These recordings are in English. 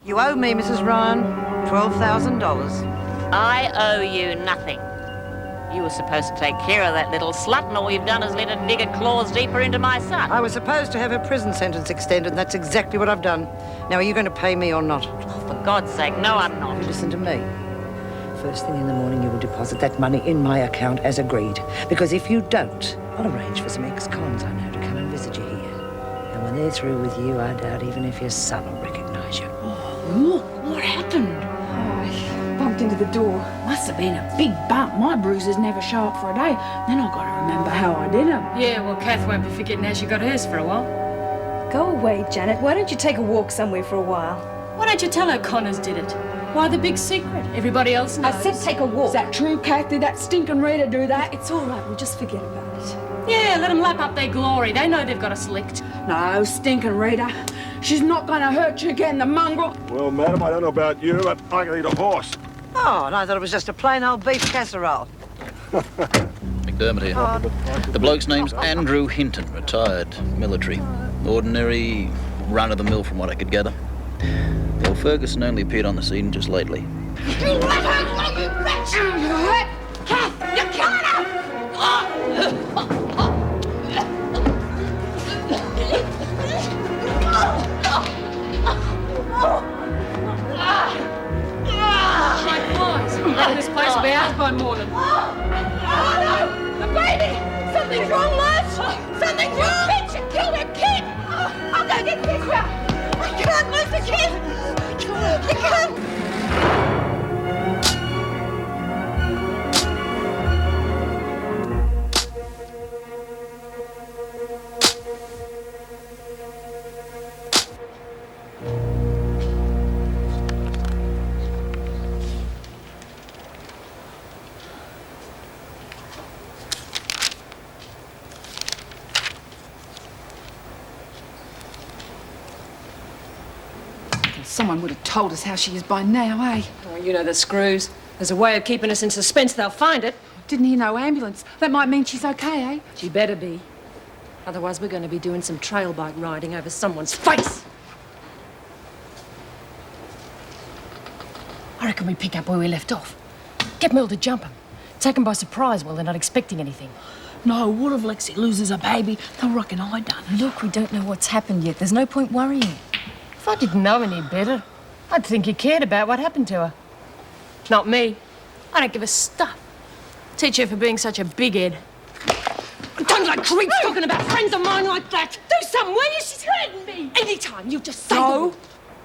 You owe me, Mrs. Ryan, $12,000. I owe you nothing. You were supposed to take care of that little slut, and all you've done is let her dig her claws deeper into my son. I was supposed to have her prison sentence extended, and that's exactly what I've done. Now, are you going to pay me or not? Oh, for God's sake, no, I'm not. You listen to me. First thing in the morning, you will deposit that money in my account as agreed. Because if you don't, I'll arrange for some ex-cons I know to come and visit you here. And when they're through with you, I doubt even if your son will recognise you. Oh, look, what happened? I bumped into the door. Must have been a big bump. My bruises never show up for a day. Then I've got to remember how I did them. Yeah, well, Kath won't be forgetting how she got hers for a while. Go away, Janet. Why don't you take a walk somewhere for a while? Why don't you tell her Connors did it? Why the big secret? Everybody else knows. I said take a walk. Is that true, Kath? Did that stinking Rita do that? It's all right. We'll just forget about it. Yeah, let them lap up their glory. They know they've got us licked. No, stinking Rita. She's not going to hurt you again, the mongrel. Well, madam, I don't know about you, but I can eat a horse. Oh, and I thought it was just a plain old beef casserole. McDermott here. The bloke's name's Andrew Hinton, retired military. Ordinary, run-of-the-mill from what I could gather. Bill Ferguson only appeared on the scene just lately. You let her leave, you bitch! Kath, you're killing her! My boys, this place will be ours by morning. The baby! Something's wrong, Liz! Something's wrong! Bitch, you killed her kid! I'll go get this one! I can't lose the kid! I can't! Someone would have told us how she is by now, eh? Oh, you know the screws. There's a way of keeping us in suspense. They'll find it. Didn't hear no ambulance. That might mean she's okay, eh? She better be. Otherwise, we're going to be doing some trail bike riding over someone's face. I reckon we pick up where we left off. Get Mill to jump him. Take them by surprise while they're not expecting anything. No, what if Lexi loses a baby? They'll reckon I done it. Look, we don't know what's happened yet. There's no point worrying. If I didn't know any better, I'd think you cared about what happened to her. Not me. I don't give a stuff. Teach her for being such a big head. I don't like creeps talking about friends of mine like that. Do something, will you? She's hurting me. Anytime, you just say No,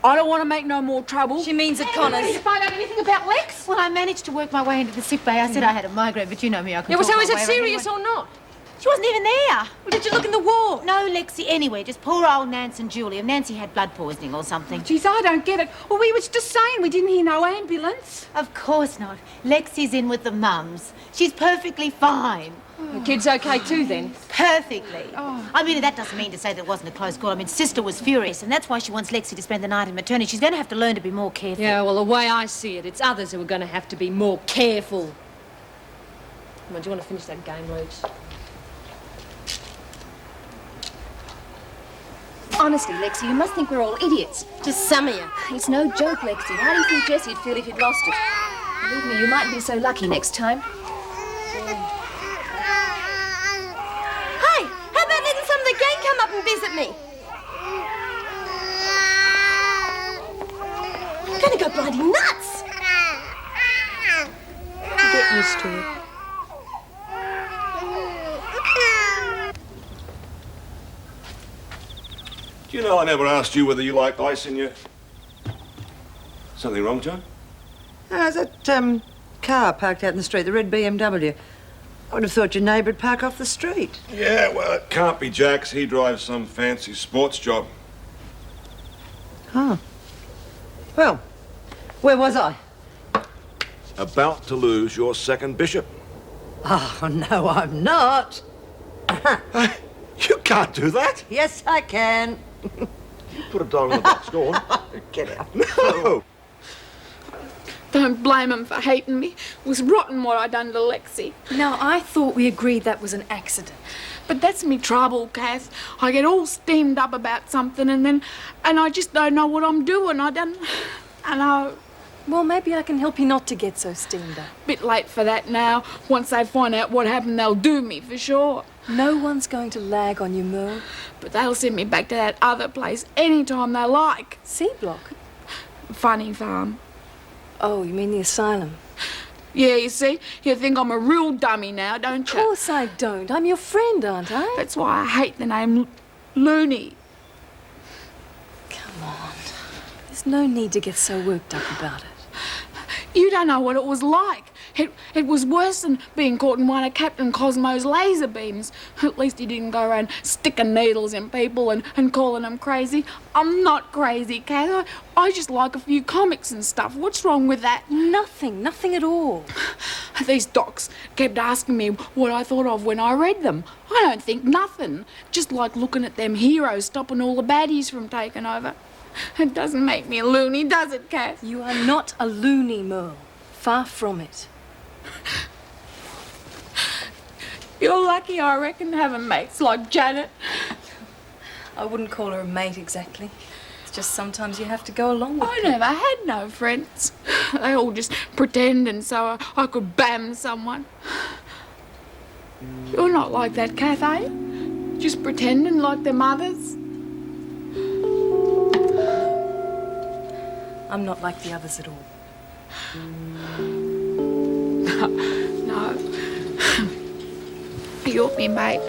I don't want to make no more trouble. She means it, Connors. Did you find out anything about Lex? Well, I managed to work my way into the sick bay. I said I had a migraine, but you know me, I could Yeah, well, talk so my is it way around serious anyway. or not? She wasn't even there. Well, did you look in the ward? No, Lexi, anyway, just poor old Nance and Julia. Nancy had blood poisoning or something. Geez, I don't get it. Well, we was just saying we didn't hear no ambulance. Of course not. Lexi's in with the mums. She's perfectly fine. The kid's okay too, then? Perfectly. I mean, that doesn't mean to say that it wasn't a close call. I mean, Sister was furious, and that's why she wants Lexi to spend the night in maternity. She's going to have to learn to be more careful. Yeah, well, the way I see it, it's others who are going to have to be more careful. Come on, do you want to finish that game, Luce? Honestly, Lexi, you must think we're all idiots. Just some of you. It's no joke, Lexi. How do you think Jessie'd feel if you'd lost it? Believe me, you might be so lucky next time. Hey, how about letting some of the gang come up and visit me? I'm gonna go bloody nuts! Get used to it. Do you know I never asked you whether you liked ice in your... Something wrong, John? There's that car parked out in the street, the red BMW. I would have thought your neighbour would park off the street. Yeah, well, it can't be Jack's. He drives some fancy sports job. Oh. Well, where was I? About to lose your second bishop. Oh, no, I'm not. You can't do that. Yes, I can. Put a dog on the box. Go on. Get out. No. Don't blame him for hating me. It was rotten what I done to Lexi. Now, I thought we agreed that was an accident. But that's me trouble, Kath. I get all steamed up about something and I just don't know what I'm doing. I know. Well, maybe I can help you not to get so steamed up. Bit late for that now. Once they find out what happened, they'll do me for sure. No one's going to lag on you, Merle. But they'll send me back to that other place anytime they like. C-Block? Funny Farm. Oh, you mean the asylum? Yeah, you see? You think I'm a real dummy now, don't you? Of course I don't. I'm your friend, aren't I? That's why I hate the name Looney. Come on. There's no need to get so worked up about it. You don't know what it was like. It was worse than being caught in one of Captain Cosmo's laser beams. At least he didn't go around sticking needles in people and calling them crazy. I'm not crazy, Kath. I just like a few comics and stuff. What's wrong with that? Nothing at all. These docs kept asking me what I thought of when I read them. I don't think nothing. Just like looking at them heroes stopping all the baddies from taking over. It doesn't make me a loony, does it, Kath? You are not a loony, Merle. Far from it. You're lucky, I reckon, having mates like Janet. I wouldn't call her a mate exactly. It's just sometimes you have to go along with I people. never had no friends. They all just pretending so I could bam someone. You're not like that, Kath, are you? Just pretending like them others. I'm not like the others at all. No. You're me mate.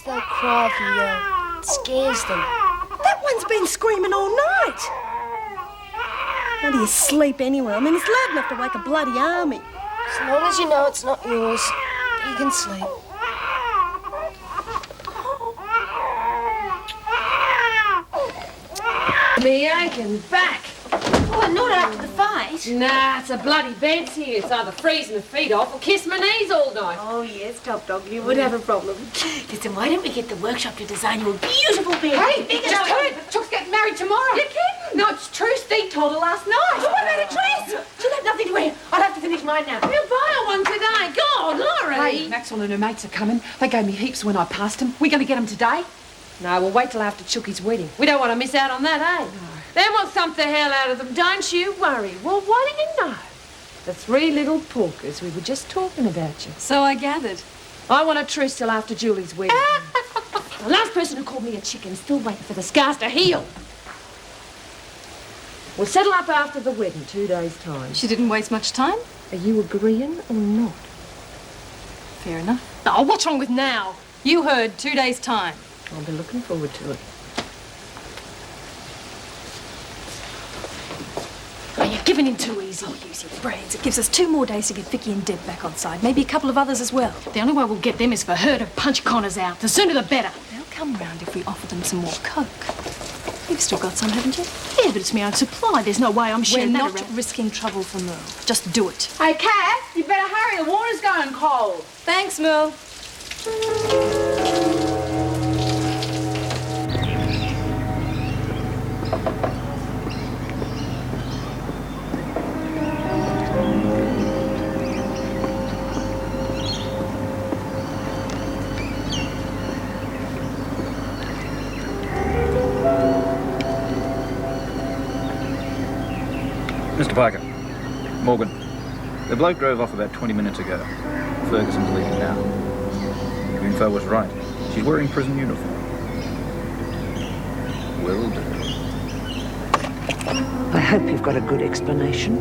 They'll cry if you yell. It scares them. That one's been screaming all night. How do you sleep anywhere? I mean, it's loud enough to wake a bloody army. As long as you know it's not yours, you can sleep. Me aching back. Oh, not after the fight. Nah, it's a bloody bed here. It's either freezing my feet off or kiss my knees all night. Oh, yes, Top Dog, you would have a problem. Listen, why don't we get the workshop to design you a beautiful bed? Hey, just heard Chuck's getting married tomorrow. You're kidding? No, it's true. Steve told her last night. What about a dress? She'll have nothing to wear. I'll have to finish mine now. We'll buy her one today. Go on, Laurie. Hey, Maxwell and her mates are coming. They gave me heaps when I passed them. We going to get them today? No, we'll wait till after Chucky's wedding. We don't want to miss out on that, eh? No. Then we'll thump the hell out of them, don't you worry. Well, what do you know? The three little porkers, we were just talking about you. So I gathered. I want a truce till after Julie's wedding. The last person who called me a chicken is still waiting for the scars to heal. We'll settle up after the wedding, 2 days' time. She didn't waste much time? Are you agreeing or not? Fair enough. Oh, what's wrong with now? You heard 2 days' time. I'll be looking forward to it. Oh, you're giving in too easy. Oh, use your brains. It gives us 2 more days to get Vicky and Deb back on side. Maybe a couple of others as well. The only way we'll get them is for her to punch Connors out. The sooner the better. They'll come round if we offer them some more Coke. You've still got some, haven't you? Yeah, but it's my own supply. There's no way I'm We're sharing that not around. risking trouble for Merle. Just do it. Hey, Kath, you better hurry. The water's going cold. Thanks, Merle. Mr. Parker. Morgan. The bloke drove off about 20 minutes ago. Ferguson's leaving now. Your info was right. She's wearing prison uniform. Will do. I hope you've got a good explanation.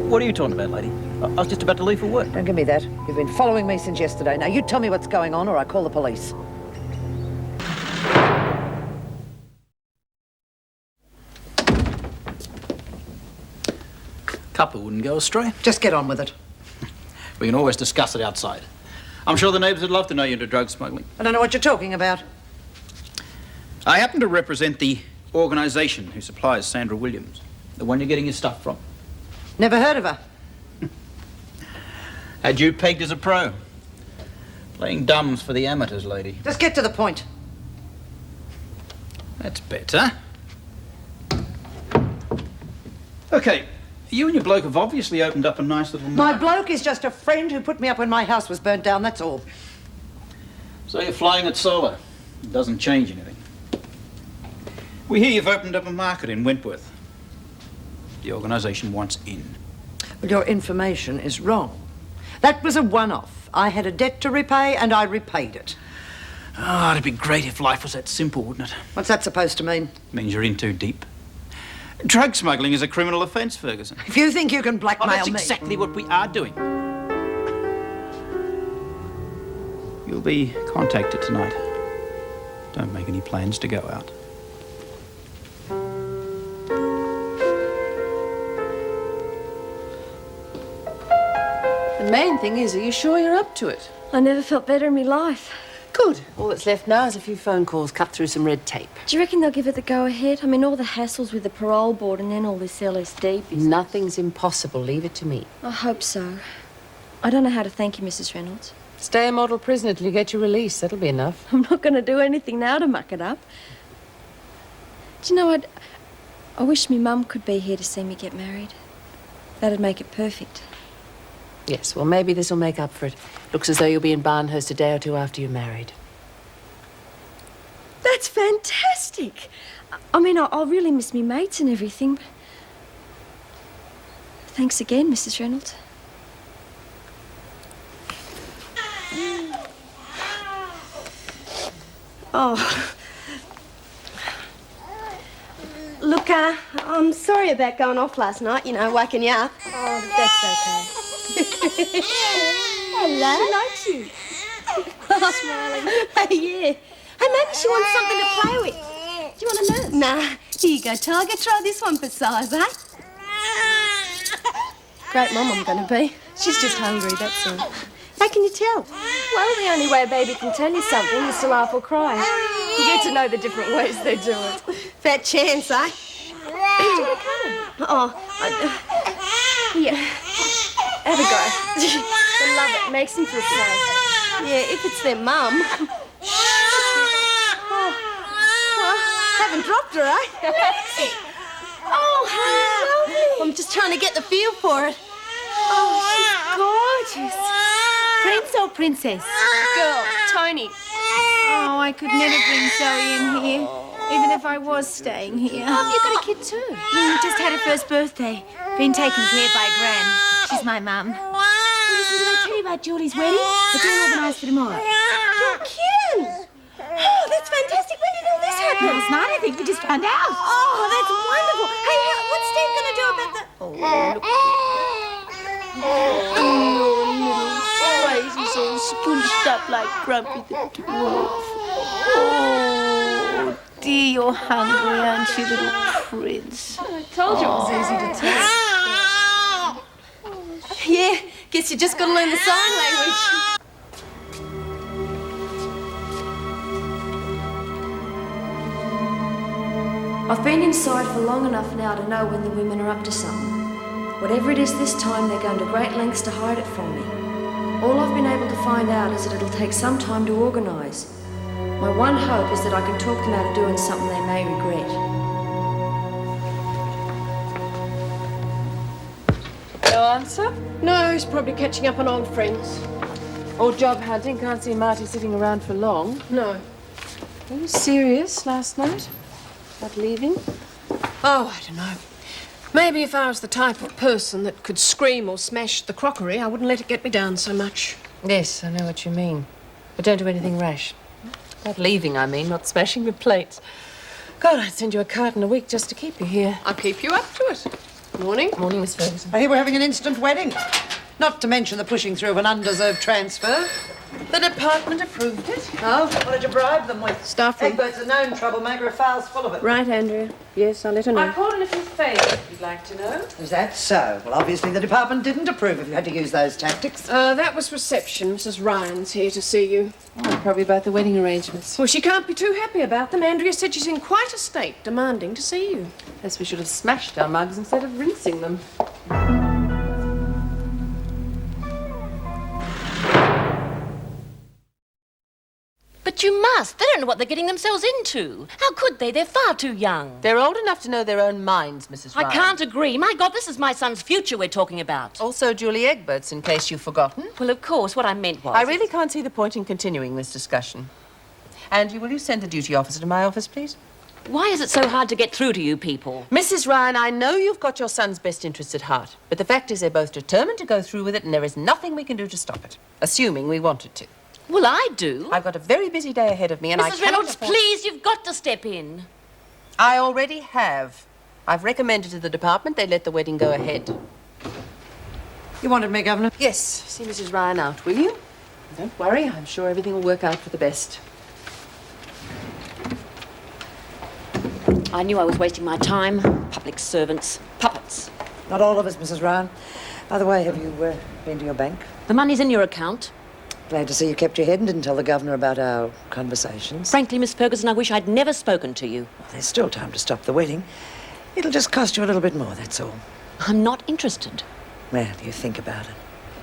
What are you talking about, lady? I was just about to leave for work. Don't give me that. You've been following me since yesterday. Now, you tell me what's going on or I call the police. Couple wouldn't go astray. Just get on with it. We can always discuss it outside. I'm sure the neighbours would love to know you're into drug smuggling. I don't know what you're talking about. I happen to represent the organisation who supplies Sandra Williams, the one you're getting your stuff from. Never heard of her. Had you pegged as a pro. Playing dumbs for the amateurs, lady. Just get to the point. That's better. OK, you and your bloke have obviously opened up a nice little... My bloke is just a friend who put me up when my house was burnt down, that's all. So you're flying it solo. It doesn't change anything. We hear you've opened up a market in Wentworth. The organisation wants in. Well, your information is wrong. That was a one-off. I had a debt to repay and I repaid it. Oh, it'd be great if life was that simple, wouldn't it? What's that supposed to mean? It means you're in too deep. Drug smuggling is a criminal offence, Ferguson. If you think you can blackmail that's me... exactly what we are doing. You'll be contacted tonight. Don't make any plans to go out. The main thing is, are you sure you're up to it? I never felt better in my life. Good. All that's left now is a few phone calls, cut through some red tape. Do you reckon they'll give it the go-ahead? I mean, all the hassles with the parole board and then all this LSD business. Nothing's impossible. Leave it to me. I hope so. I don't know how to thank you, Mrs. Reynolds. Stay a model prisoner till you get your release. That'll be enough. I'm not going to do anything now to muck it up. Do you know, I wish me mum could be here to see me get married. That'd make it perfect. Yes, well, maybe this'll make up for it. Looks as though you'll be in Barnhurst a day or two after you're married. That's fantastic. I mean, I'll really miss me mates and everything, but... Thanks again, Mrs. Reynolds. Oh. Look, I'm sorry about going off last night, you know, waking you up. Oh, that's okay. Hello. She likes you. Smiling. Yeah. Hey, maybe she wants something to play with. Do you want a nurse? Nah. Here you go, Tiger. Try this one for size, eh? Great mum I'm going to be. She's just hungry, that's all. How can you tell? Well, the only way a baby can tell you something is to laugh or cry. You get to know the different ways they do it. Fat chance, eh? Do you want to come? Oh, Here. Have a go. They love it. Makes them feel safe. yeah, if it's their mum. Haven't dropped her, eh? Oh, how lovely. I'm just trying to get the feel for it. Oh, she's gorgeous. Prince or princess? Girl, Tony. Oh, I could never bring Zoe in here, even if I was staying here. Oh, you've got a kid too. Just had her first birthday. Been taken care by Gran. She's my mum. Listen, did I tell you about Julie's wedding? It's all organised for tomorrow. You're cute. Oh, that's fantastic. When did all this happen? Last night, I think we just found out. Oh, that's wonderful. Hey, what's Steve going to do about the... He's all sponged up like Grumpy the Dwarf. Oh, dear, you're hungry, aren't you, little prince? I told you it was easy to tell. Yeah, guess you just got to learn the sign language. I've been inside for long enough now to know when the women are up to something. Whatever it is this time, they're going to great lengths to hide it from me. All I've been able to find out is that it'll take some time to organise. My one hope is that I can talk them out of doing something they may regret. No answer? No, he's probably catching up on old friends. Or job hunting. Can't see Marty sitting around for long. No. He was serious last night. About leaving. Oh, I don't know. Maybe if I was the type of person that could scream or smash the crockery, I wouldn't let it get me down so much. Yes, I know what you mean. But don't do anything rash. About leaving, I mean, not smashing the plates. God, I'd send you a carton a week just to keep you here. I'll keep you up to it. Morning. Morning, Miss Ferguson. I hear we're having an instant wedding. Not to mention the pushing through of an undeserved transfer. The department approved it. Oh, what did you bribe them with? Staff room. Egbert's a known troublemaker, a file's full of it. Right, Andrea. Yes, I'll let her know. I called in a few favour, if you'd like to know. Is that so? Well, obviously the department didn't approve if you had to use those tactics. That was reception. Mrs. Ryan's here to see you. Oh, probably about the wedding arrangements. Well, she can't be too happy about them. Andrea said she's in quite a state, demanding to see you. Guess we should have smashed our mugs instead of rinsing them. But you must. They don't know what they're getting themselves into. How could they? They're far too young. They're old enough to know their own minds, Mrs. Ryan. I can't agree. My God, this is my son's future we're talking about. Also Julie Egberts, in case you've forgotten. Well, of course, what I meant was... I really can't see the point in continuing this discussion. Andrew, will you send the duty officer to my office, please? Why is it so hard to get through to you people? Mrs. Ryan, I know you've got your son's best interests at heart, but the fact is they're both determined to go through with it, and there is nothing we can do to stop it, assuming we wanted to. Well, I do. I've got a very busy day ahead of me, and Mrs. Reynolds, please, you've got to step in. I already have. I've recommended to the department they let the wedding go ahead. You wanted me, Governor? Yes. See Mrs. Ryan out, will you? Don't worry. I'm sure everything will work out for the best. I knew I was wasting my time. Public servants. Puppets. Not all of us, Mrs. Ryan. By the way, have you been to your bank? The money's in your account. Glad to see you kept your head and didn't tell the Governor about our conversations. Frankly, Miss Ferguson, I wish I'd never spoken to you. Well, there's still time to stop the wedding. It'll just cost you a little bit more, that's all. I'm not interested. Well, you think about it.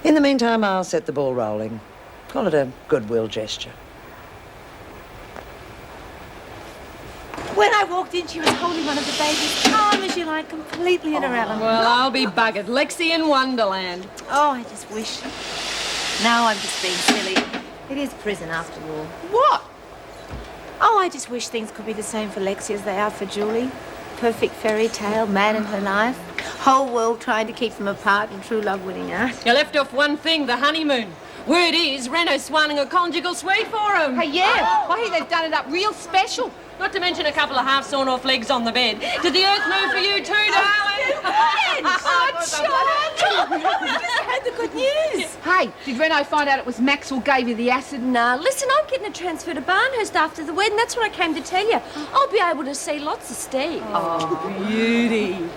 In the meantime, I'll set the ball rolling. Call it a goodwill gesture. When I walked in, she was holding one of the babies, calm as you like, completely in her element. Well, I'll be buggered. Lexi in Wonderland. Oh, I just wish. Now I'm just being silly. It is prison after all. What? Oh, I just wish things could be the same for Lexi as they are for Julie. Perfect fairy tale, man in her life. Whole world trying to keep them apart and true love winning out. You left off one thing, the honeymoon. Word is, Renault's swanning a conjugal suite for him. Hey, yeah. I hear they've done it up real special. Not to mention a couple of half-sawn-off legs on the bed. Did the earth move for you too, darling? I heard the good news. Hey, did Renault find out it was Max who gave you the acid? Nah, listen, I'm getting a transfer to Barnhurst after the wedding. That's what I came to tell you. I'll be able to see lots of Steve. Oh, beauty.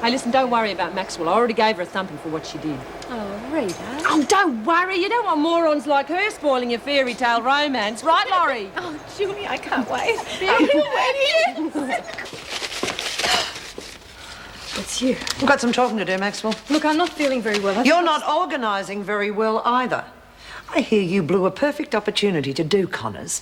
Hey, listen, don't worry about Maxwell. I already gave her a thumping for what she did. Oh, Rita. Oh, don't worry. You don't want morons like her spoiling your fairy tale romance. Right, Laurie? Oh, Julie, I can't wait. It's you. We've got some talking to do, Maxwell. Look, I'm not feeling very well. You're not organising very well either. I hear you blew a perfect opportunity to do Connors.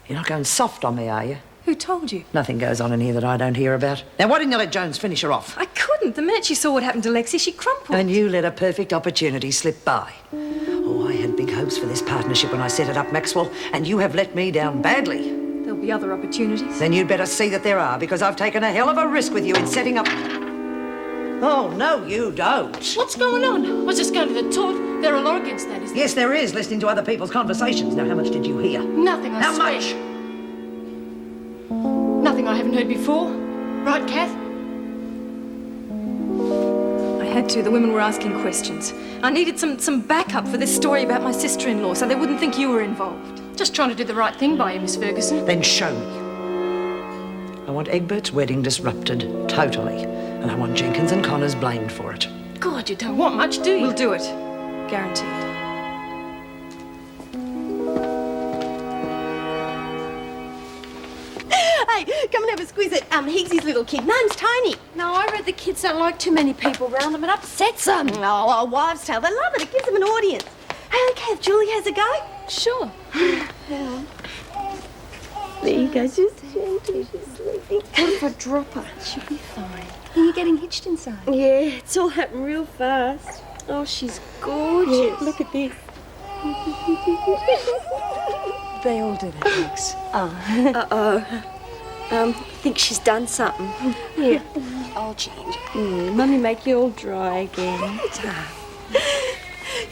You're not going soft on me, are you? Who told you? Nothing goes on in here that I don't hear about. Now, why didn't you let Jones finish her off? I couldn't. The minute she saw what happened to Lexi, she crumpled. And you let a perfect opportunity slip by. Oh, I had big hopes for this partnership when I set it up, Maxwell, and you have let me down badly. There'll be other opportunities. Then you'd better see that there are, because I've taken a hell of a risk with you in setting up... Oh, no, you don't. What's going on? I was just going to the toilet. There are a law against that, isn't there? Yes, there is, listening to other people's conversations. Now, how much did you hear? Nothing, I How swear. much? Nothing I haven't heard before. Right, Kath? I had to. The women were asking questions. I needed some backup for this story about my sister-in-law so they wouldn't think you were involved. Just trying to do the right thing by you, Miss Ferguson. Then show me. I want Egbert's wedding disrupted, totally. And I want Jenkins and Connors blamed for it. God, you don't want much, do you? We'll do it. Guaranteed. Hey, come and have a squeeze at Higgsy's little kid. Name's Tony. No, I read the kids don't like too many people around them. It upsets them. Oh, a wives' tale. They love it. It gives them an audience. Hey, okay, if Julie has a go. Sure. There you go. She's sleeping. What if I drop her? She'll be fine. Are you getting hitched inside? Yeah, it's all happened real fast. Oh, she's gorgeous. Yeah, look at this. They all do that, Max. Uh-oh. I think she's done something. Yeah. I'll change. Mummy make you all dry again. You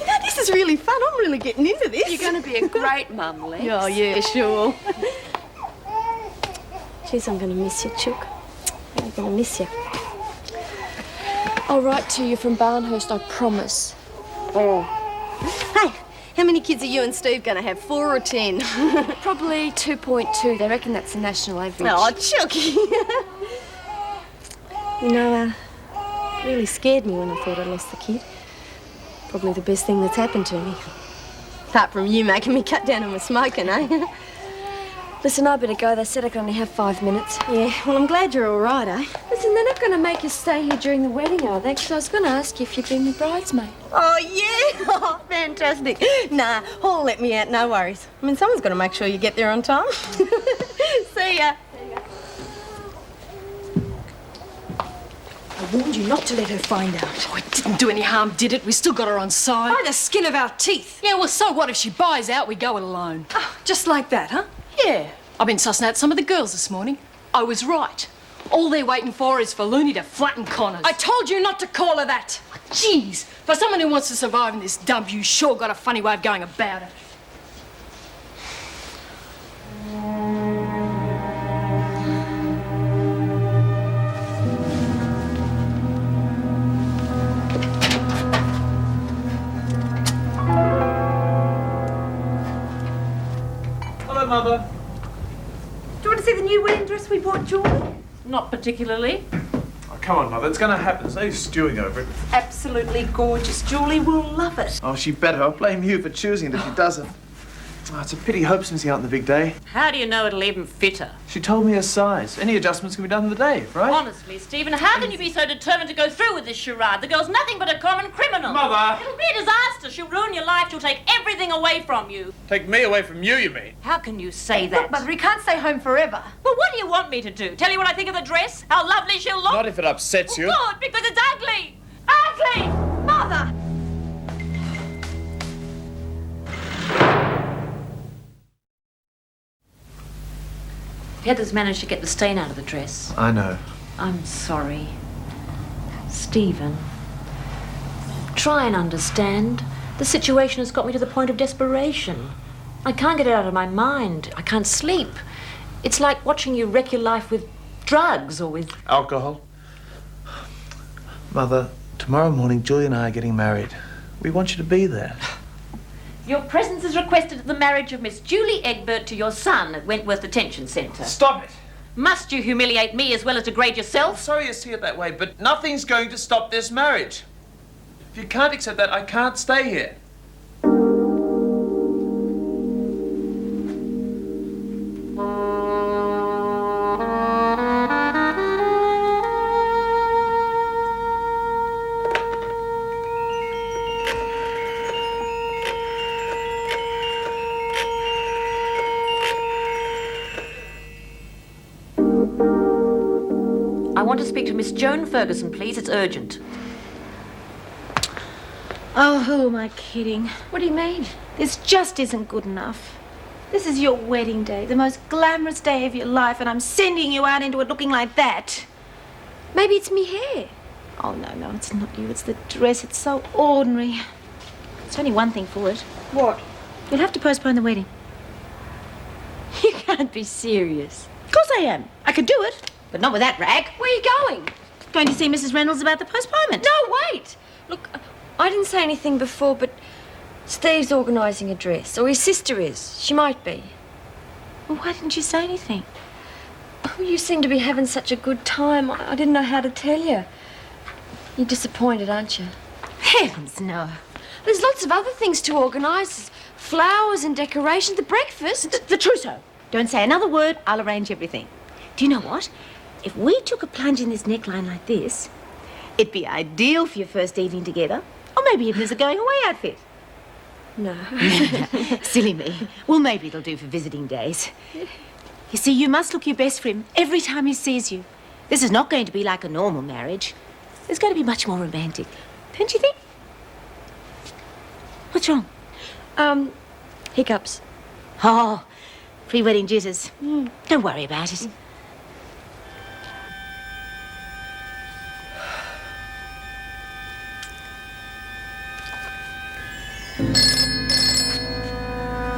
know, this is really fun. I'm really getting into this. You're going to be a great mum, Lex. Oh, yeah, sure. Jeez, I'm going to miss you, Chook. I'm going to miss you. I'll write to you from Barnhurst, I promise. Oh. Hey, how many kids are you and Steve going to have, 4 or 10? Probably 2.2. They reckon that's the national average. Oh, Chooky. You know, it really scared me when I thought I'd lost the kid. Probably the best thing that's happened to me. Apart from you making me cut down on my smoking, eh? Listen, I better go. They said I could only have 5 minutes. Yeah, well, I'm glad you're all right, eh? Listen, they're not going to make you stay here during the wedding, are they? Because I was going to ask you if you'd been my bridesmaid. Oh, yeah? Oh, fantastic. Nah, Hall let me out, no worries. I mean, someone's got to make sure you get there on time. See ya. I warned you not to let her find out. Oh, it didn't do any harm, did it? We still got her on side. By the skin of our teeth. Yeah, well, so what if she buys out? We go it alone. Oh, just like that, huh? Yeah. I've been sussing out some of the girls this morning. I was right. All they're waiting for is for Looney to flatten Connors. I told you not to call her that. Jeez, for someone who wants to survive in this dump, you sure got a funny way of going about it. Hello, Mother. Do you want to see the new wedding dress we bought, Julie? Not particularly. Oh, come on, Mother. It's going to happen. There's no stewing over it. Absolutely gorgeous. Julie will love it. Oh, she better. I'll blame you for choosing it if she doesn't. Oh, it's a pity Hope's missing out on the big day. How do you know it'll even fit her? She told me her size. Any adjustments can be done on the day, right? Honestly, Stephen, how can you be so determined to go through with this charade? The girl's nothing but a common criminal. Mother! It'll be a disaster. She'll ruin your life. She'll take everything away from you. Take me away from you, you mean? How can you say that? Look, Mother, he can't stay home forever. Well, what do you want me to do? Tell you what I think of the dress? How lovely she'll look? Not if it upsets you. Good, because it's ugly. Ugly! Mother! Heather's managed to get the stain out of the dress. I know. I'm sorry. Stephen, try and understand. The situation has got me to the point of desperation. I can't get it out of my mind. I can't sleep. It's like watching you wreck your life with drugs or with... Alcohol. Mother, tomorrow morning, Julie and I are getting married. We want you to be there. Your presence is requested at the marriage of Miss Julie Egbert to your son at Wentworth Detention Centre. Stop it! Must you humiliate me as well as degrade yourself? Sorry you see it that way, but nothing's going to stop this marriage. If you can't accept that, I can't stay here. I want to speak to Miss Joan Ferguson, please. It's urgent. Oh, who am I kidding? What do you mean? This just isn't good enough. This is your wedding day, the most glamorous day of your life, and I'm sending you out into it looking like that. Maybe it's me hair. Oh, no, it's not you. It's the dress. It's so ordinary. There's only one thing for it. What? You'll have to postpone the wedding. You can't be serious. Of course I am. I could do it, but not with that rag. Where are you going? Going to see Mrs. Reynolds about the postponement. No, wait. Look, I didn't say anything before, but Steve's organising a dress, or his sister is. She might be. Well, why didn't you say anything? Oh, you seem to be having such a good time. I didn't know how to tell you. You're disappointed, aren't you? Heavens, no. There's lots of other things to organise. Flowers and decorations, the breakfast. The trousseau. Don't say another word. I'll arrange everything. Do you know what? If we took a plunge in this neckline like this, it'd be ideal for your first evening together. Or maybe even as a going-away outfit. No. Silly me. Well, maybe it'll do for visiting days. You see, you must look your best for him every time he sees you. This is not going to be like a normal marriage. It's going to be much more romantic. Don't you think? What's wrong? Hiccups. Oh, pre-wedding jitters. Don't worry about it.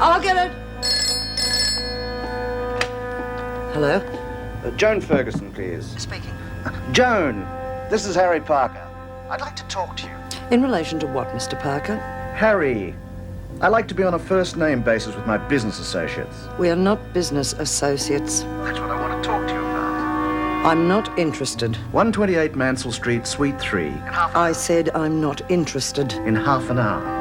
I'll get it. Hello? Joan Ferguson, please. Speaking. Joan, this is Harry Parker. I'd like to talk to you. In relation to what, Mr. Parker? Harry, I like to be on a first-name basis with my business associates. We are not business associates. That's what I want to talk to you about. I'm not interested. 128 Mansell Street, Suite 3. I said I'm not interested. In half an hour.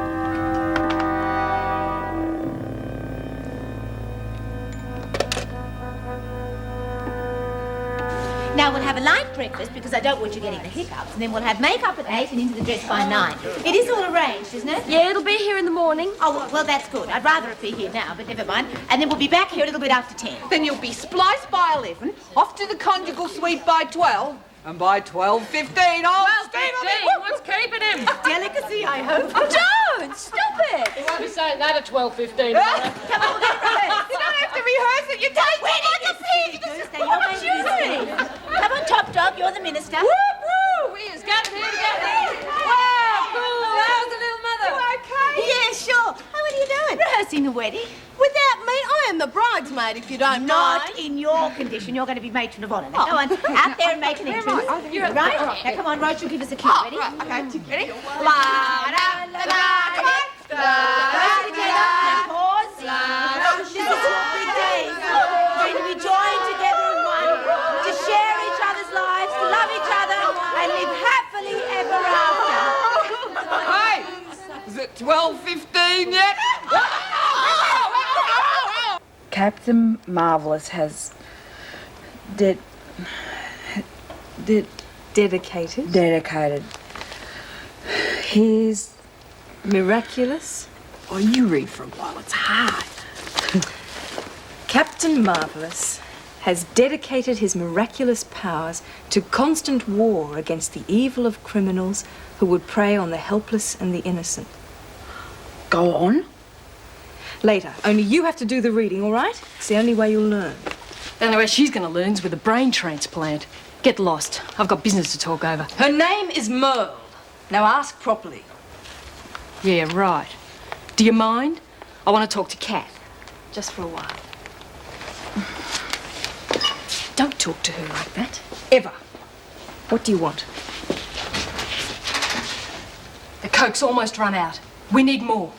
Now we'll have a light breakfast because I don't want you getting the hiccups, and then we'll have makeup at 8 and into the dress by 9. It is all arranged, isn't it? Yeah, it'll be here in the morning. Oh, well, that's good. I'd rather it be here now, but never mind. And then we'll be back here a little bit after 10. Then you'll be spliced by 11, off to the conjugal suite by 12, and by 12:15, I'll stay on it. What's keeping him? Delicacy, I hope. Don't! Stop it! You won't be saying that at 12:15. Come on, we'll get rehearsed. You don't have to rehearse it. You take it like a pig. Now, you're making this Come on, Top Dog, you're the minister. Whoop, whoop. We has got here together. Wow, cool. How's the little mother? You okay? Yeah, sure. Oh, what are you doing? Rehearsing the wedding. Without me, I am the bridesmaid, if you don't Not mind. in your condition. You're going to be matron of honour. Now, go on, out there and make an entrance. You're Right? Now, come on, Roach will give us a cue. Ready? Right, okay. Ready? La-da-la-da, come on. Both together. Now, pause. This is your big day. We're going to be joined together in one to share each other's lives, to love each other, and live happily ever after. Hey, is it 12:15 yet? Captain Marvelous has dedicated his miraculous. Oh, you read for a while, it's hard. Captain Marvelous has dedicated his miraculous powers to constant war against the evil of criminals who would prey on the helpless and the innocent. Go on. Later. Only you have to do the reading, all right? It's the only way you'll learn. The only way she's going to learn is with a brain transplant. Get lost. I've got business to talk over. Her name is Merle. Now ask properly. Yeah, right. Do you mind? I want to talk to Kat. Just for a while. Don't talk to her like that. Ever. What do you want? The coke's almost run out. We need more.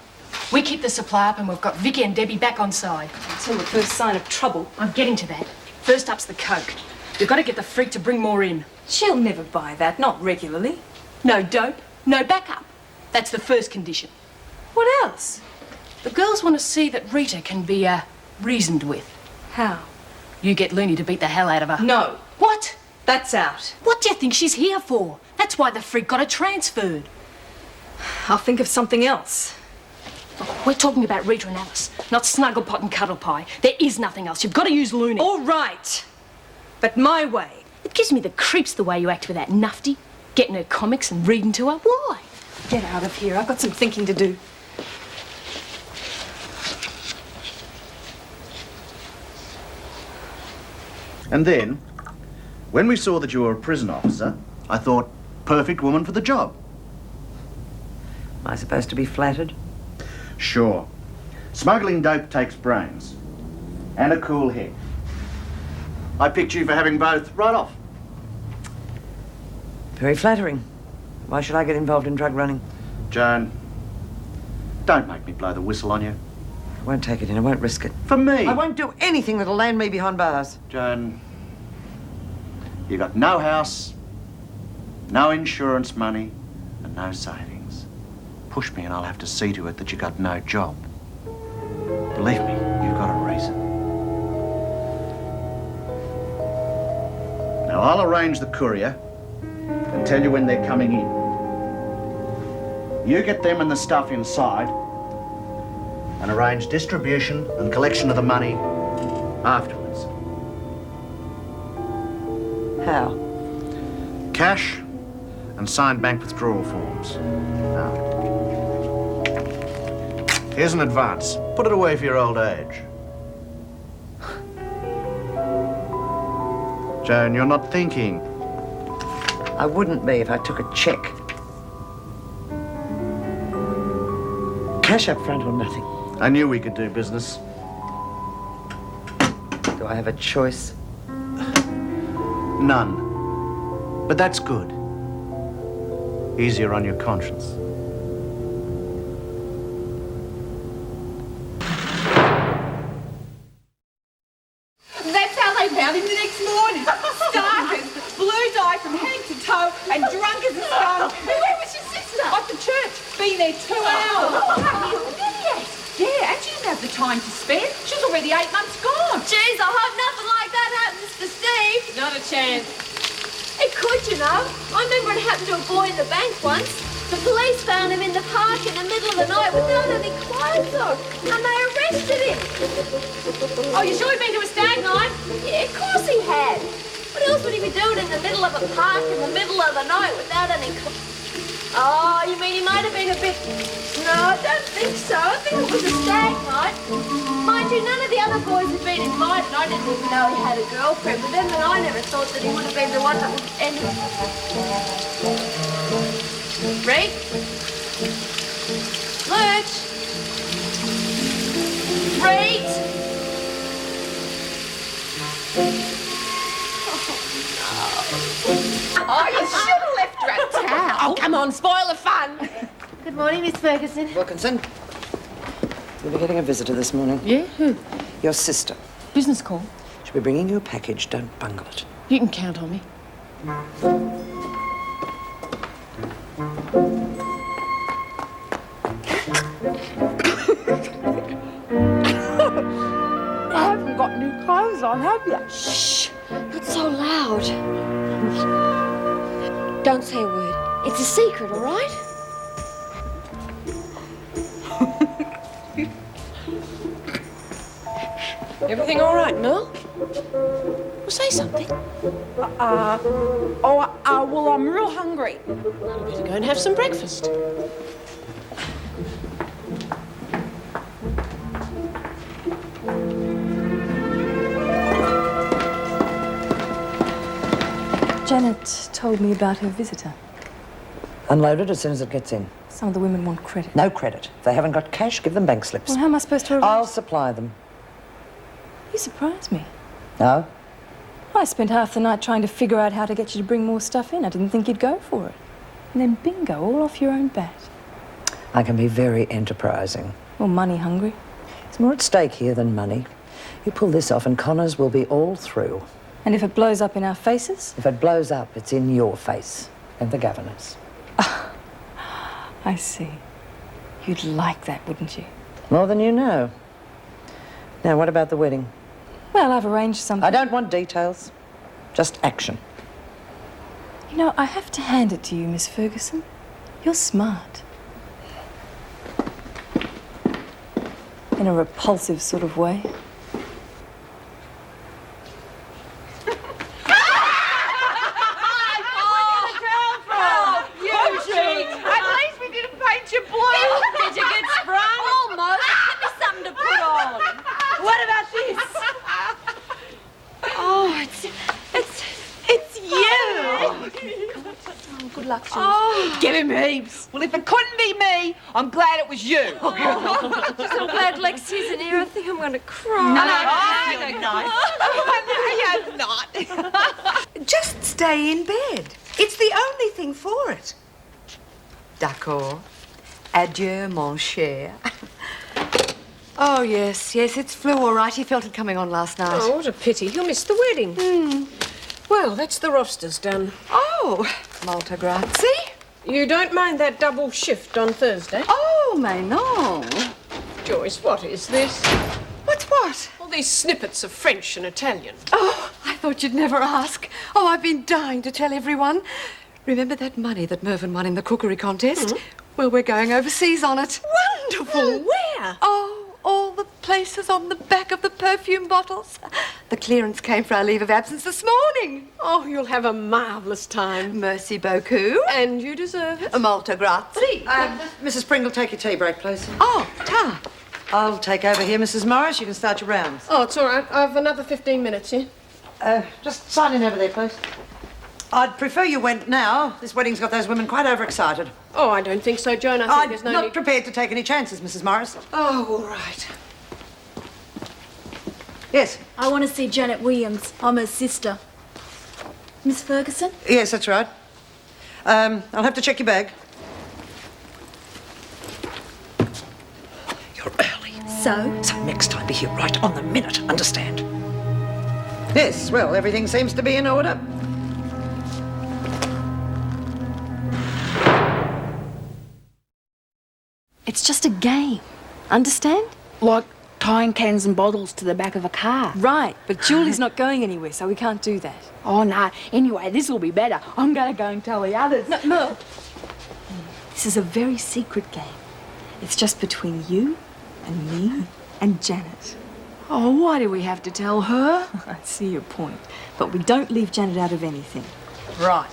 We keep the supply up and we've got Vicky and Debbie back on side. Until the first sign of trouble. I'm getting to that. First up's the coke. You've got to get the freak to bring more in. She'll never buy that, not regularly. No dope, no backup. That's the first condition. What else? The girls want to see that Rita can be, reasoned with. How? You get Looney to beat the hell out of her. No. What? That's out. What do you think she's here for? That's why the freak got her transferred. I'll think of something else. Oh, we're talking about Rita and Alice, not Snugglepot and Cuddlepie. There is nothing else. You've got to use Looney. All right. But my way. It gives me the creeps the way you act with that nufty. Getting her comics and reading to her. Why? Get out of here. I've got some thinking to do. And then, when we saw that you were a prison officer, I thought, perfect woman for the job. Am I supposed to be flattered? Sure. Smuggling dope takes brains. And a cool head. I picked you for having both right off. Very flattering. Why should I get involved in drug running? Joan, don't make me blow the whistle on you. I won't take it in. I won't risk it. For me. I won't do anything that'll land me behind bars. Joan, you got no house, no insurance money, and no savings. Push me and I'll have to see to it that you got no job. Believe me, you've got a reason. Now I'll arrange the courier and tell you when they're coming in. You get them and the stuff inside and arrange distribution and collection of the money afterwards. How? Cash and signed bank withdrawal forms. Now, here's an advance. Put it away for your old age. Joan, you're not thinking. I wouldn't be if I took a cheque. Cash up front or nothing. I knew we could do business. Do I have a choice? None. But that's good. Easier on your conscience. That's how they found him the next morning. Stark toe and drunk as a skunk. Where was your sister? At the church. Been there 2 hours. Oh, you idiot! Yeah, and she didn't have the time to spare. She's already 8 months gone. Jeez, I hope nothing like that happens to Steve. Not a chance. It could, you know. I remember it happened to a boy in the bank once. The police found him in the park in the middle of the night without any clothes on, and they arrested him. Oh, you sure he'd been to a stag night? Yeah, of course he had. What else would he be doing in the middle of a park in the middle of the night without any clothes? Oh, you mean he might have been a bit... No, I don't think so. I think it was a stag night. Mind you, none of the other boys had been invited. I didn't even know he had a girlfriend, but then I never thought that he would have been the one that would end up... Reed? Lurch? Reed? Oh, you should have left her a towel. Oh, come on, spoil the fun. Good morning, Miss Ferguson. Wilkinson, you'll be getting a visitor this morning. Yeah? Who? Your sister. Business call. She'll be bringing you a package. Don't bungle it. You can count on me. You haven't got new clothes on, have you? Shh! Not so loud. Don't say a word. It's a secret, all right? Everything all right, Mel? Well, say something. Well, I'm real hungry. Well, you better go and have some breakfast. Janet told me about her visitor. Unload it as soon as it gets in. Some of the women want credit. No credit. If they haven't got cash, give them bank slips. Well, how am I supposed to arrange? I'll supply them. You surprised me. No? I spent half the night trying to figure out how to get you to bring more stuff in. I didn't think you'd go for it. And then bingo, all off your own bat. I can be very enterprising. Or money hungry. There's more at stake here than money. You pull this off and Connors will be all through. And if it blows up in our faces? If it blows up, it's in your face and the governor's. I see. You'd like that, wouldn't you? More than you know. Now, what about the wedding? Well, I've arranged something. I don't want details. Just action. You know, I have to hand it to you, Miss Ferguson. You're smart. In a repulsive sort of way. Did you get sprung? Almost. Give me something to put on. What about this? Oh, it's you. Oh, good luck, Jules. Oh, give him heaps. Well, if it couldn't be me, I'm glad it was you. I'm glad Lex isn't here. I think I'm going to cry. No, not. Just stay in bed. It's the only thing for it. D'accord. Adieu, mon cher. Oh, yes, it's Flu, all right. He felt it coming on last night. Oh, what a pity. He'll miss the wedding. Well, that's the roster's done. Oh, molto grazie. You don't mind that double shift on Thursday? Oh, mais non. Joyce, what is this? What's what? All these snippets of French and Italian. Oh, I thought you'd never ask. Oh, I've been dying to tell everyone. Remember that money that Mervyn won in the cookery contest? Well, we're going overseas on it. Wonderful. Where? Oh, all the places on the back of the perfume bottles. The clearance came for our leave of absence this morning. Oh, you'll have a marvellous time. Merci beaucoup. And you deserve it. Molto grazie. Mrs. Pringle, take your tea break, please. Oh, ta. I'll take over here, Mrs. Morris. You can start your rounds. Oh, it's all right. I've another 15 minutes, yeah? Just sign in over there, please. I'd prefer you went now. This wedding's got those women quite overexcited. Oh, I don't think so, Joan. I think there's no not need... prepared to take any chances, Mrs. Morris. Oh, all right. Yes? I want to see Janet Williams. I'm her sister. Miss Ferguson? Yes, that's right. I'll have to check your bag. You're early. So next time be here right on the minute, understand? Yes, well, everything seems to be in order. It's just a game. Understand? Like tying cans and bottles to the back of a car. Right, but Julie's not going anywhere, so we can't do that. Oh, no. Anyway, this will be better. I'm going to go and tell the others. No, Merle. This is a very secret game. It's just between you and me and Janet. Oh, why do we have to tell her? I see your point. But we don't leave Janet out of anything. Right.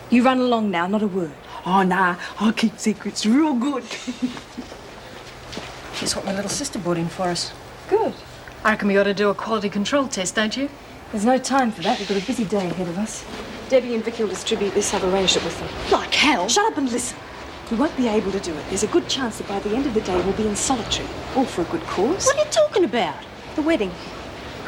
You run along now, not a word. Oh, nah. I'll keep secrets real good. Guess what my little sister brought in for us. Good. I reckon we ought to do a quality control test, don't you? There's no time for that. We've got a busy day ahead of us. Debbie and Vicky will distribute this. I've arranged it with them. Like hell. Shut up and listen. We won't be able to do it. There's a good chance that by the end of the day we'll be in solitary. All for a good cause. What are you talking about? The wedding.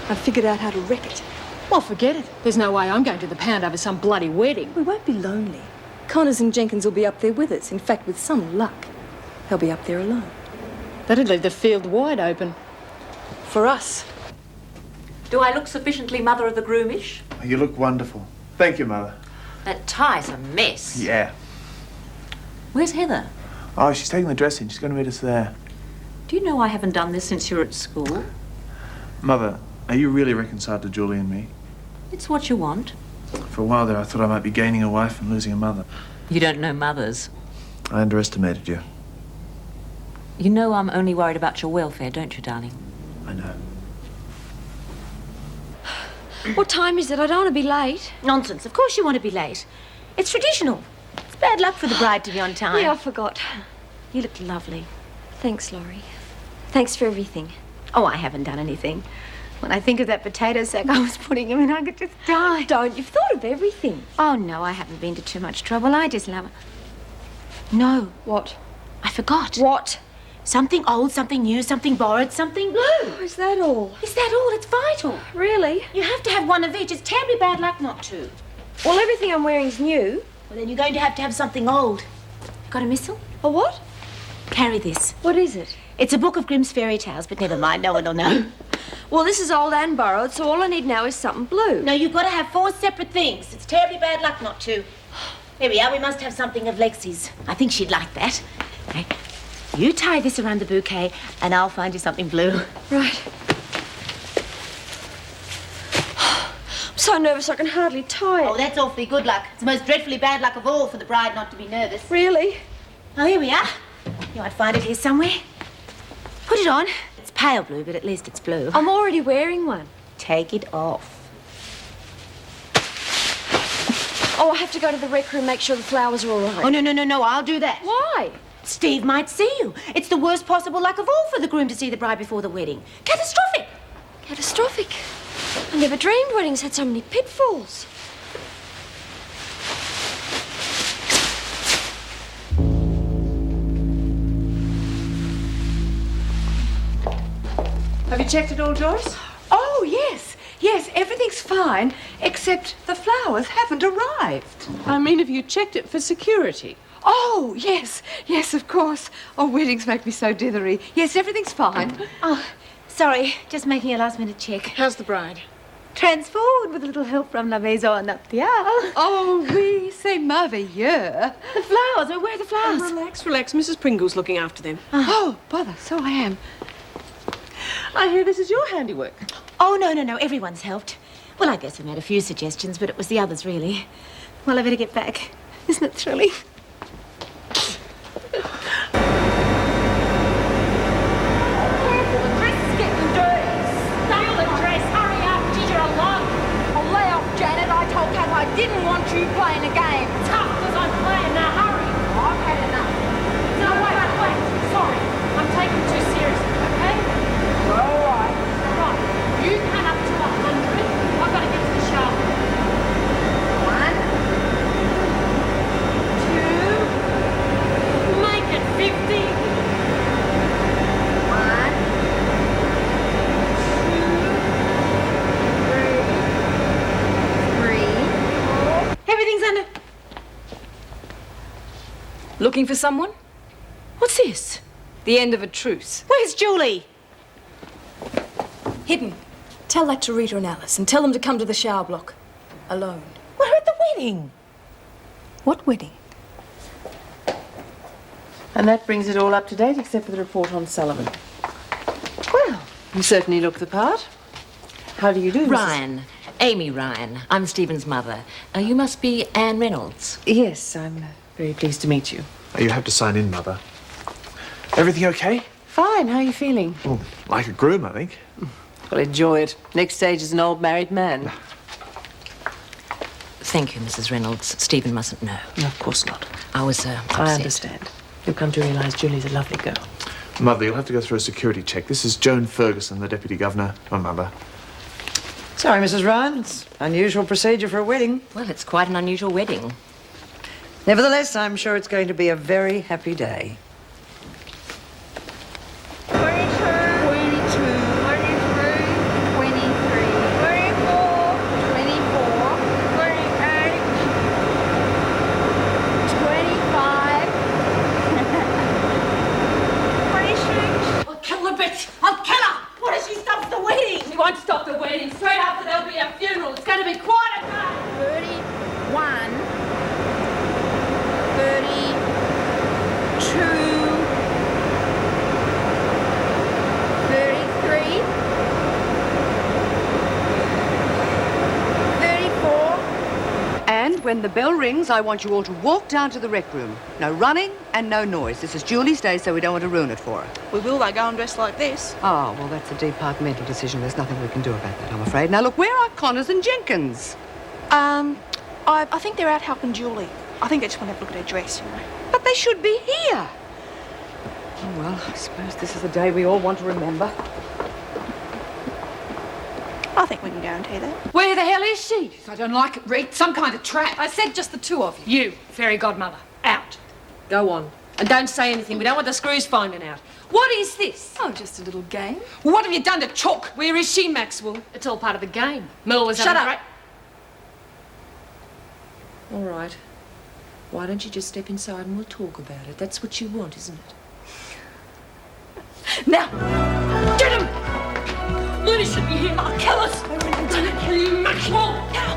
I've figured out how to wreck it. Well, forget it. There's no way I'm going to the pound over some bloody wedding. We won't be lonely. Connors and Jenkins will be up there with us. In fact, with some luck, they'll be up there alone. That'd leave the field wide open. For us. Do I look sufficiently mother of the groomish? You look wonderful. Thank you, Mother. That tie's a mess. Yeah. Where's Heather? Oh, she's taking the dress in. She's going to meet us there. Do you know I haven't done this since you were at school? Mother, are you really reconciled to Julie and me? It's what you want. For a while there, I thought I might be gaining a wife and losing a mother. You don't know mothers. I underestimated you. You know I'm only worried about your welfare, don't you, darling? I know. What time is it? I don't want to be late. Nonsense. Of course you want to be late. It's traditional. It's bad luck for the bride to be on time. Yeah, I forgot. You look lovely. Thanks, Laurie. Thanks for everything. Oh, I haven't done anything. When I think of that potato sack I was putting him in, I could just die. Don't. You've thought of everything. Oh, no, I haven't been to too much trouble. I just love it. No. What? I forgot. What? Something old, something new, something borrowed, something blue. Oh, is that all? Is that all? It's vital. Really? You have to have one of each. It's terribly bad luck not to. Well, everything I'm wearing's new. Well, then you're going to have something old. Got a missile? A what? Carry this. What is it? It's a book of Grimm's fairy tales, but never mind, no one will know. Well, this is old and borrowed, so all I need now is something blue. No, you've got to have 4 separate things. It's terribly bad luck not to. There we are. We must have something of Lexi's. I think she'd like that. Okay. You tie this around the bouquet, and I'll find you something blue. Right. I'm so nervous I can hardly tie it. Oh, that's awfully good luck. It's the most dreadfully bad luck of all for the bride not to be nervous. Really? Oh, here we are. You might find it here somewhere. Put it on. It's pale blue, but at least it's blue. I'm already wearing one. Take it off. Oh, I have to go to the rec room, make sure the flowers are all right. Oh, no, I'll do that. Why? Steve might see you. It's the worst possible luck of all for the groom to see the bride before the wedding. Catastrophic. Catastrophic. I never dreamed weddings had so many pitfalls. Have you checked it all, Joyce? Oh, yes. Yes, everything's fine, except the flowers haven't arrived. I mean, have you checked it for security? Oh, yes. Yes, of course. Oh, weddings make me so dithery. Yes, everything's fine. Oh, sorry. Just making a last-minute check. How's the bride? Transformed with a little help from La Maison Nuptiale. Oh, oui, c'est merveilleux. The flowers. Oh, where are the flowers? Relax, relax. Mrs. Pringle's looking after them. Oh, bother, so I am. I hear this is your handiwork. Oh, no. Everyone's helped. Well, I guess I made a few suggestions, but it was the others, really. Well, I better get back. Isn't it thrilling? I didn't want you playing a game. Tough, because I'm playing. Now hurry. Oh, I've had enough. No, wait. Sorry. I'm taking it too seriously, okay? All right. Right. You count up to 100. I've got to get to the shower. 1, 2. Make it 50. 1, 2, 3. Everything's under... Looking for someone? What's this? The end of a truce. Where's Julie? Hidden. Tell that to Rita and Alice and tell them to come to the shower block. Alone. We're at the wedding. What wedding? And that brings it all up to date, except for the report on Sullivan. Well, you certainly look the part. How do you do, Mrs. Ryan. Amy Ryan. I'm Stephen's mother. You must be Anne Reynolds. Yes, I'm very pleased to meet you. You have to sign in, Mother. Everything okay? Fine, how are you feeling? Oh, like a groom, I think. Well, enjoy it. Next stage is an old married man. Thank you, Mrs. Reynolds. Stephen mustn't know. No, of course not. I was upset. I understand. You've come to realise Julie's a lovely girl. Mother, you'll have to go through a security check. This is Joan Ferguson, the Deputy Governor. My mother. Sorry, Mrs. Ryan. It's unusual procedure for a wedding. Well, it's quite an unusual wedding. Nevertheless, I'm sure it's going to be a very happy day. 26. I'll kill her! What if she stops the wedding? She won't stop the wedding. Straight after there'll be a funeral. It's going to be quite a day. 31. 32. 33. 34. And when the bell rings, I want you all to walk down to the rec room. No running and no noise. This is Julie's day, so we don't want to ruin it for her. We will, they go and dress like this. Oh, well, that's a departmental decision. There's nothing we can do about that, I'm afraid. Now, look, where are Connors and Jenkins? I think they're out helping Julie. I think they just want to have a look at her dress, you know. But they should be here. Oh, well, I suppose this is the day we all want to remember. I think we can guarantee that. Where the hell is she? I don't like it, Reed. Some kind of trap. I said just the two of you. You, fairy godmother, out. Go on. And don't say anything. We don't want the screws finding out. What is this? Oh, just a little game. What have you done to Chalk? Where is she, Maxwell? It's all part of the game. Merle was Shut having up. All right. Why don't you just step inside and we'll talk about it? That's what you want, isn't it? Now, get him! Mooney should be here. I'll kill us. I'm gonna kill you, Maxwell. Now.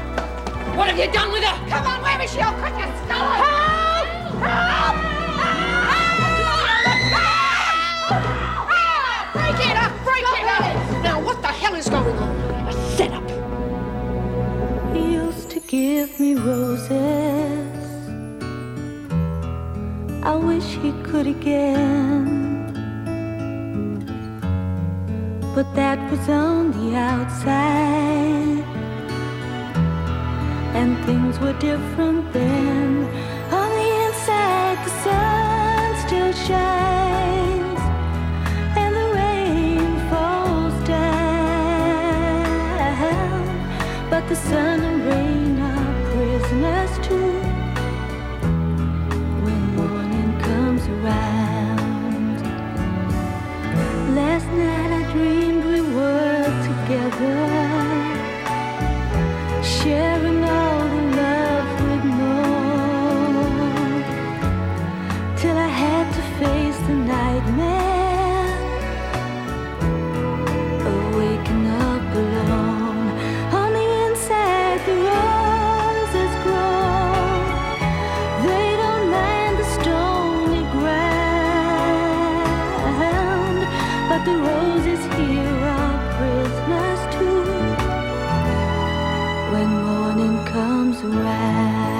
What have you done with her? Come on, where is she? I'll cut your skull off. Help! Help! Break it up! Break it up! Now, what the hell is going on? A setup. He used to give me roses. I wish he could again. But that was on the outside, and things were different then. On the inside, the sun still shines, and the rain falls down. But the sun and rain are prisoners too when morning comes around. Last night I dreamed we were together, sharing all the love we'd known, till I had to face the nightmare, waking up alone. On the inside the roses grow, they don't mind the stony ground, but the roses here are prisoners too when morning comes around.